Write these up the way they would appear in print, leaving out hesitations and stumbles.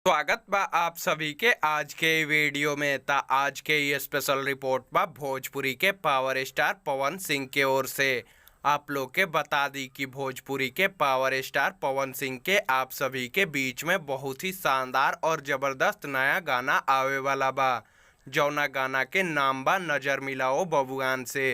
स्वागत बा आप सभी के आज के वीडियो में। आज के ये स्पेशल रिपोर्ट बा भोजपुरी के पावर स्टार पवन सिंह के ओर से। आप लोग के बता दी कि भोजपुरी के पावर स्टार पवन सिंह के आप सभी के बीच में बहुत ही शानदार और जबरदस्त नया गाना आवे वाला बा, जौना गाना के नाम बा नजर मिलाओ बबुआन से।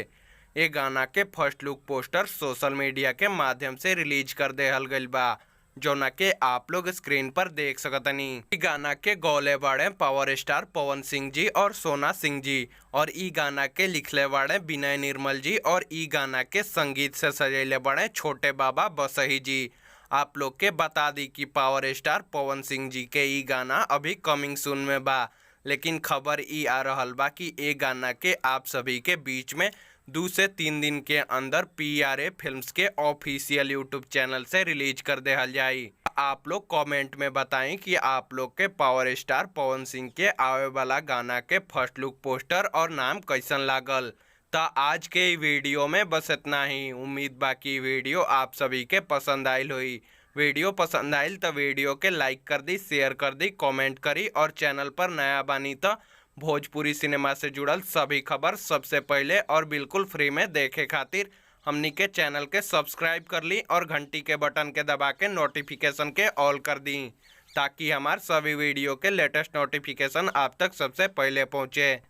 ये गाना के first look poster social media के माध्यम से रिलीज कर देहल गइल बा, जौना के आप लोग स्क्रीन पर देख सकतनी। ई गाना के गौले बाड़े पावर स्टार पवन सिंह जी और सोना सिंह जी, और ई गाना के लिखले बाड़े विनय निर्मल जी, और ई गाना के संगीत से सजेले बाड़े छोटे बाबा बसही जी। आप लोग के बता दी कि पावर स्टार पवन सिंह जी के ई गाना अभी कमिंग सून में बा, लेकिन खबर ई आ रहल बा कि ए गाना के आप सभी के बीच में 2 से 3 दिन के अंदर PRA फिल्म्स के ऑफिशियल यूट्यूब चैनल से रिलीज कर देहल जाई। आप लोग कमेंट में बताएं कि आप लोग के पावर स्टार पवन सिंह के आवे वाला गाना के फर्स्ट लुक पोस्टर और नाम कैसन लागल। तो आज के वीडियो में बस इतना ही। उम्मीद बा कि वीडियो आप सभी के पसंद आयल हुई। वीडियो पसंद आयल तो वीडियो के लाइक कर दी, शेयर कर दी, कमेंट करी, और चैनल पर नया बानी तो भोजपुरी सिनेमा से जुड़ल सभी खबर सबसे पहले और बिल्कुल फ्री में देखे खातिर हमनी के चैनल के सब्सक्राइब कर ली और घंटी के बटन के दबा के नोटिफिकेशन के ऑल कर दी, ताकि हमार सभी वीडियो के लेटेस्ट नोटिफिकेशन आप तक सबसे पहले पहुँचे।